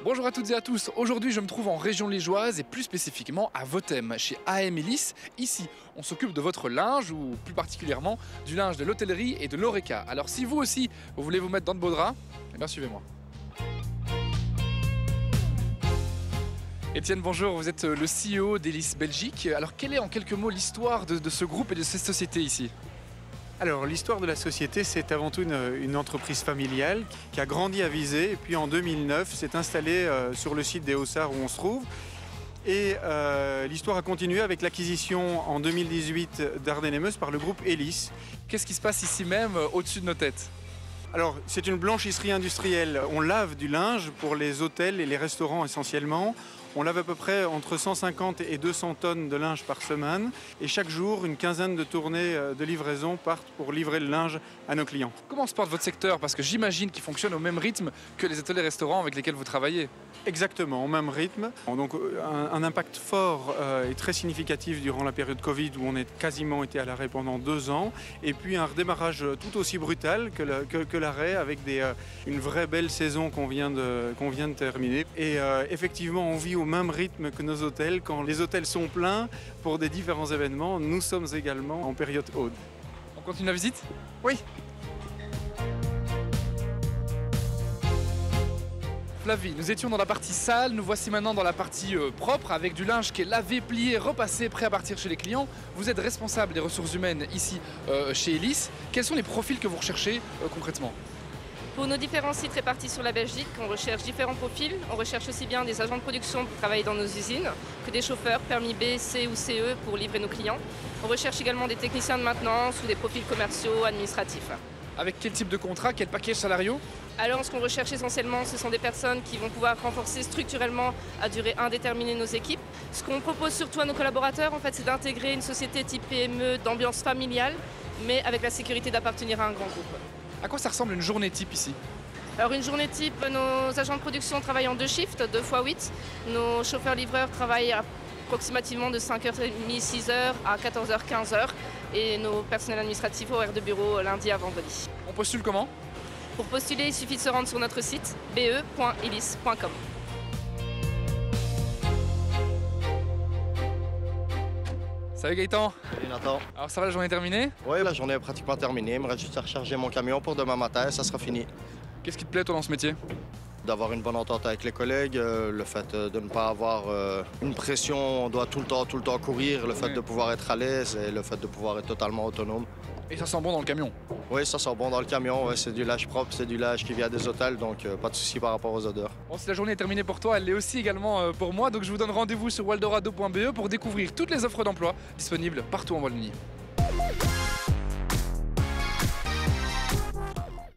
Bonjour à toutes et à tous, aujourd'hui je me trouve en région liégeoise et plus spécifiquement à Vothem, chez AM Elis. Ici, on s'occupe de votre linge ou plus particulièrement du linge de l'hôtellerie et de l'Horeca. Alors si vous aussi, vous voulez vous mettre dans de beaux draps, eh bien suivez-moi. Étienne, bonjour, vous êtes le CEO d'Elis Belgique. Alors quelle est en quelques mots l'histoire de ce groupe et de cette société ici ? Alors l'histoire de la société, c'est avant tout une entreprise familiale qui a grandi à Visé et puis en 2009 s'est installée sur le site des Hauts-Sarts où on se trouve. Et l'histoire a continué avec l'acquisition en 2018 d'Ardenne et Meuse par le groupe Elis. Qu'est-ce qui se passe ici même, au-dessus de nos têtes ? Alors c'est une blanchisserie industrielle. On lave du linge pour les hôtels et les restaurants essentiellement. On lave à peu près entre 150 et 200 tonnes de linge par semaine. Et chaque jour, une quinzaine de tournées de livraison partent pour livrer le linge à nos clients. Comment se porte votre secteur ? Parce que j'imagine qu'il fonctionne au même rythme que les hôtels et restaurants avec lesquels vous travaillez. Exactement, au même rythme. Donc un impact fort et très significatif durant la période Covid où on a quasiment été à l'arrêt pendant 2 ans. Et puis un redémarrage tout aussi brutal que l'arrêt avec une vraie belle saison qu'on vient de terminer. Et effectivement, on vit au même rythme que nos hôtels. Quand les hôtels sont pleins pour des différents événements, nous sommes également en période haute. On continue la visite ? Oui. Flavie, nous étions dans la partie sale, nous voici maintenant dans la partie propre avec du linge qui est lavé, plié, repassé, prêt à partir chez les clients. Vous êtes responsable des ressources humaines ici chez Elis. Quels sont les profils que vous recherchez concrètement ? Pour nos différents sites répartis sur la Belgique, on recherche différents profils. On recherche aussi bien des agents de production pour travailler dans nos usines que des chauffeurs permis B, C ou CE pour livrer nos clients. On recherche également des techniciens de maintenance ou des profils commerciaux, administratifs. Avec quel type de contrat, quel package salariaux ? Alors ce qu'on recherche essentiellement, ce sont des personnes qui vont pouvoir renforcer structurellement à durée indéterminée nos équipes. Ce qu'on propose surtout à nos collaborateurs, en fait, c'est d'intégrer une société type PME d'ambiance familiale, mais avec la sécurité d'appartenir à un grand groupe. À quoi ça ressemble une journée type ici ? Alors une journée type, nos agents de production travaillent en 2 shifts, 2 x 8. Nos chauffeurs-livreurs travaillent approximativement de 5h30, 6h à 14h, 15h. Et nos personnels administratifs horaires de bureau lundi à vendredi. On postule comment ? Pour postuler, il suffit de se rendre sur notre site be.elis.com. Salut Gaëtan. Salut Nathan. Alors ça va, la journée est terminée ? Oui, la journée est pratiquement terminée. Il me reste juste à recharger mon camion pour demain matin et ça sera fini. Qu'est-ce qui te plaît toi dans ce métier ? D'avoir une bonne entente avec les collègues, le fait de ne pas avoir une pression, on doit tout le temps courir, le fait de pouvoir être à l'aise et le fait de pouvoir être totalement autonome. Et ça sent bon dans le camion ? Oui, ça sent bon dans le camion, ouais, c'est du linge propre, c'est du linge qui vient des hôtels, donc pas de souci par rapport aux odeurs. Bon, si la journée est terminée pour toi, elle l'est aussi également pour moi, donc je vous donne rendez-vous sur waldorado.be pour découvrir toutes les offres d'emploi disponibles partout en Wallonie.